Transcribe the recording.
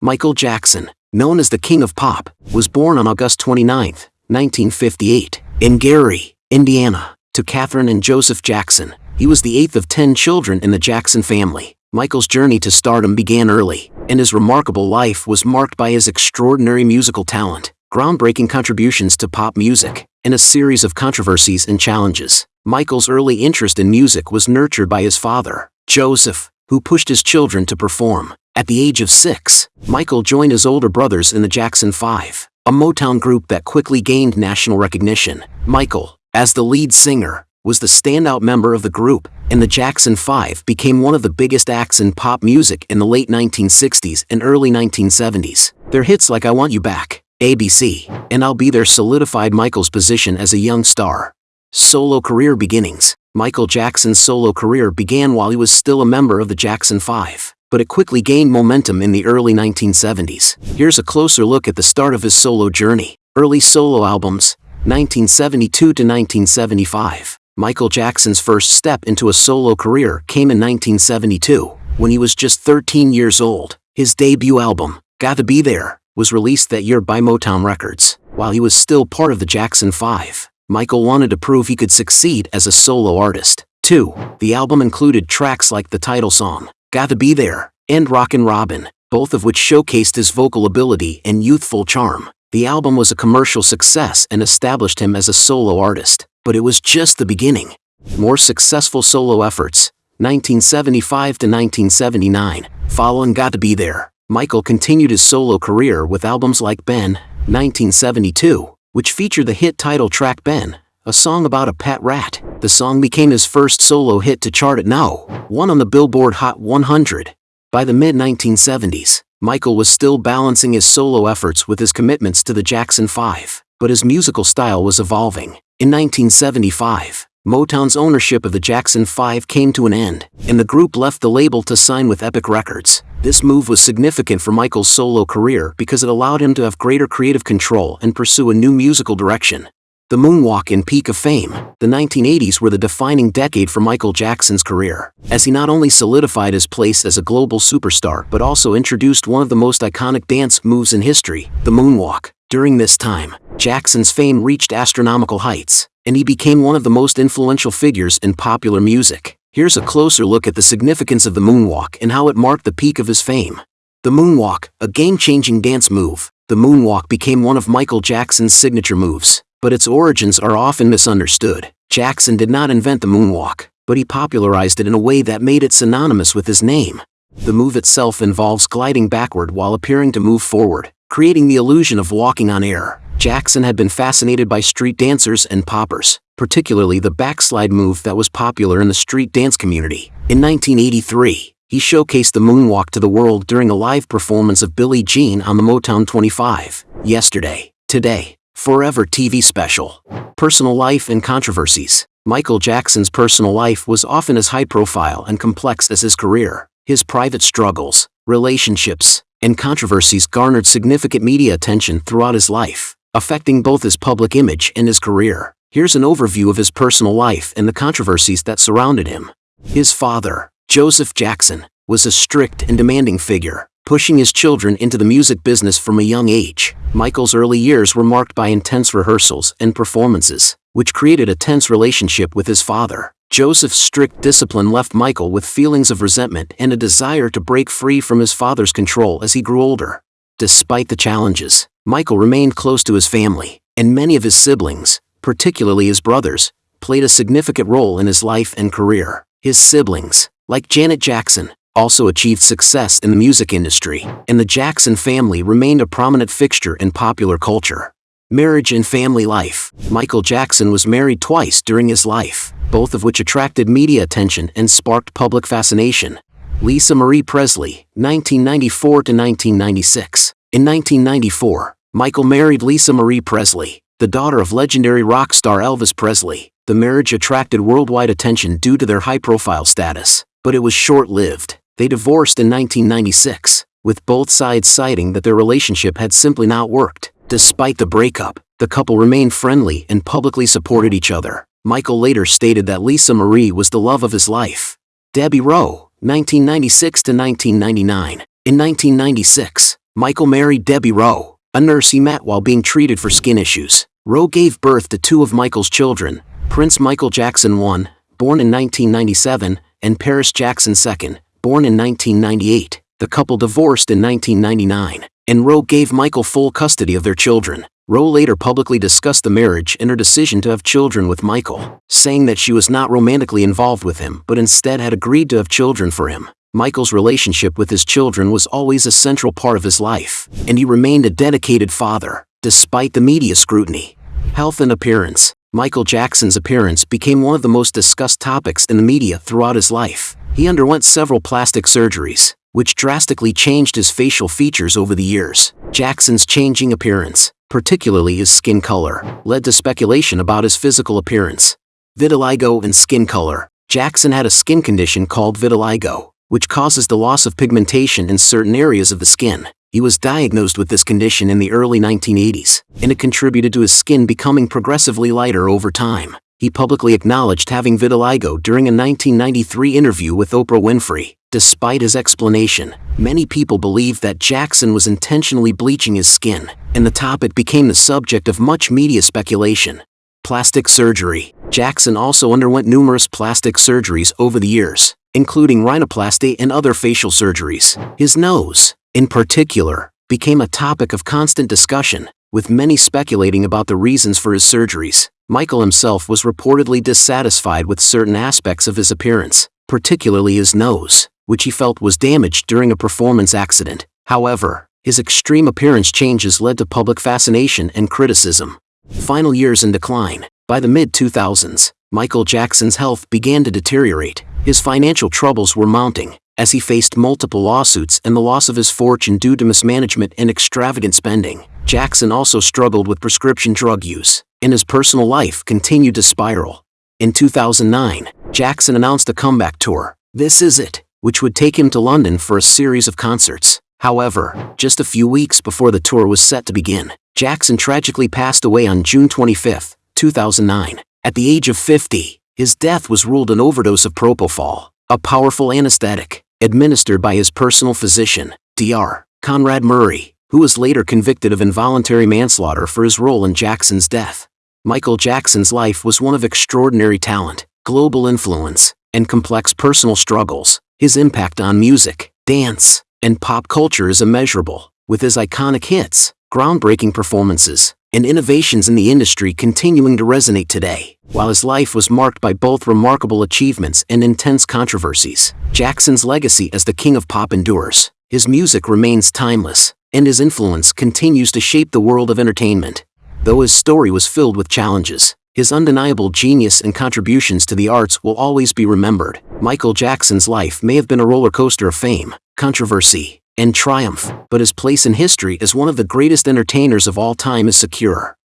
Michael Jackson, known as the King of Pop, was born on August 29, 1958, in Gary, Indiana, to Catherine and Joseph Jackson. He was the eighth of 10 children in the Jackson family. Michael's journey to stardom began early, and his remarkable life was marked by his extraordinary musical talent, groundbreaking contributions to pop music, and a series of controversies and challenges. Michael's early interest in music was nurtured by his father, Joseph, who pushed his children to perform. At the age of 6, Michael joined his older brothers in the Jackson 5, a Motown group that quickly gained national recognition. Michael, as the lead singer, was the standout member of the group, and the Jackson 5 became one of the biggest acts in pop music in the late 1960s and early 1970s. Their hits like I Want You Back, ABC, and I'll Be There solidified Michael's position as a young star. Solo career beginnings. Michael Jackson's solo career began while he was still a member of the Jackson 5, but it quickly gained momentum in the early 1970s. Here's a closer look at the start of his solo journey. Early solo albums, 1972 to 1975. Michael Jackson's first step into a solo career came in 1972, when he was just 13 years old. His debut album, Gotta Be There, was released that year by Motown Records. While he was still part of the Jackson 5, Michael wanted to prove he could succeed as a solo artist. 2. The album included tracks like the title song, Gotta Be There, and Rockin' Robin, both of which showcased his vocal ability and youthful charm. The album was a commercial success and established him as a solo artist, but it was just the beginning. More successful solo efforts, 1975 to 1979. Following Gotta Be There, Michael continued his solo career with albums like Ben, 1972, which featured the hit title track Ben, a song about a pet rat. The song became his first solo hit to chart at No. 1 on the Billboard Hot 100. By the mid-1970s, Michael was still balancing his solo efforts with his commitments to the Jackson 5, but his musical style was evolving. In 1975, Motown's ownership of the Jackson 5 came to an end, and the group left the label to sign with Epic Records. This move was significant for Michael's solo career because it allowed him to have greater creative control and pursue a new musical direction. The moonwalk and peak of fame. The 1980s were the defining decade for Michael Jackson's career, as he not only solidified his place as a global superstar but also introduced one of the most iconic dance moves in history, the moonwalk. During this time, Jackson's fame reached astronomical heights, and he became one of the most influential figures in popular music. Here's a closer look at the significance of the moonwalk and how it marked the peak of his fame. The moonwalk, a game-changing dance move. The moonwalk became one of Michael Jackson's signature moves, but its origins are often misunderstood. Jackson did not invent the moonwalk, but he popularized it in a way that made it synonymous with his name. The move itself involves gliding backward while appearing to move forward, creating the illusion of walking on air. Jackson had been fascinated by street dancers and poppers, particularly the backslide move that was popular in the street dance community. In 1983, he showcased the moonwalk to the world during a live performance of Billie Jean on the Motown 25, Yesterday, Today, Forever TV special. Personal life and controversies. Michael Jackson's personal life was often as high-profile and complex as his career. His private struggles, relationships, and controversies garnered significant media attention throughout his life, affecting both his public image and his career. Here's an overview of his personal life and the controversies that surrounded him. His father, Joseph Jackson, was a strict and demanding figure, pushing his children into the music business from a young age. Michael's early years were marked by intense rehearsals and performances, which created a tense relationship with his father. Joseph's strict discipline left Michael with feelings of resentment and a desire to break free from his father's control as he grew older. Despite the challenges, Michael remained close to his family, and many of his siblings, particularly his brothers, played a significant role in his life and career. His siblings, like Janet Jackson, also achieved success in the music industry, and the Jackson family remained a prominent fixture in popular culture. Marriage and family life. Michael Jackson was married twice during his life, both of which attracted media attention and sparked public fascination. Lisa Marie Presley, 1994 to 1996. In 1994, Michael married Lisa Marie Presley, the daughter of legendary rock star Elvis Presley. The marriage attracted worldwide attention due to their high-profile status, but it was short-lived. They divorced in 1996, with both sides citing that their relationship had simply not worked. Despite the breakup, the couple remained friendly and publicly supported each other. Michael later stated that Lisa Marie was the love of his life. Debbie Rowe, 1996 to 1999. In 1996, Michael married Debbie Rowe, a nurse he met while being treated for skin issues. Rowe gave birth to two of Michael's children, Prince Michael Jackson I, born in 1997, and Paris Jackson II, born in 1998. The couple divorced in 1999, and Rowe gave Michael full custody of their children. Rowe later publicly discussed the marriage and her decision to have children with Michael, saying that she was not romantically involved with him but instead had agreed to have children for him. Michael's relationship with his children was always a central part of his life, and he remained a dedicated father, despite the media scrutiny. Health and appearance. Michael Jackson's appearance became one of the most discussed topics in the media throughout his life. He underwent several plastic surgeries, which drastically changed his facial features over the years. Jackson's changing appearance, particularly his skin color, led to speculation about his physical appearance. Vitiligo and skin color. Jackson had a skin condition called vitiligo, which causes the loss of pigmentation in certain areas of the skin. He was diagnosed with this condition in the early 1980s, and it contributed to his skin becoming progressively lighter over time. He publicly acknowledged having vitiligo during a 1993 interview with Oprah Winfrey. Despite his explanation, many people believed that Jackson was intentionally bleaching his skin, and the topic became the subject of much media speculation. Plastic surgery. Jackson also underwent numerous plastic surgeries over the years, including rhinoplasty and other facial surgeries. His nose, in particular, became a topic of constant discussion, with many speculating about the reasons for his surgeries. Michael himself was reportedly dissatisfied with certain aspects of his appearance, particularly his nose, which he felt was damaged during a performance accident. However, his extreme appearance changes led to public fascination and criticism. Final years in decline. By the mid-2000s, Michael Jackson's health began to deteriorate. His financial troubles were mounting, as he faced multiple lawsuits and the loss of his fortune due to mismanagement and extravagant spending. Jackson also struggled with prescription drug use, and his personal life continued to spiral. In 2009, Jackson announced a comeback tour, This Is It, which would take him to London for a series of concerts. However, just a few weeks before the tour was set to begin, Jackson tragically passed away on June 25, 2009. At the age of 50, his death was ruled an overdose of propofol, a powerful anesthetic, administered by his personal physician, Dr. Conrad Murray, who was later convicted of involuntary manslaughter for his role in Jackson's death. Michael Jackson's life was one of extraordinary talent, global influence, and complex personal struggles. His impact on music, dance, and pop culture is immeasurable, with his iconic hits, groundbreaking performances, and innovations in the industry continuing to resonate today. While his life was marked by both remarkable achievements and intense controversies, Jackson's legacy as the king of pop endures. His music remains timeless, and his influence continues to shape the world of entertainment. Though his story was filled with challenges, his undeniable genius and contributions to the arts will always be remembered. Michael Jackson's life may have been a roller coaster of fame, controversy, and triumph, but his place in history as one of the greatest entertainers of all time is secure.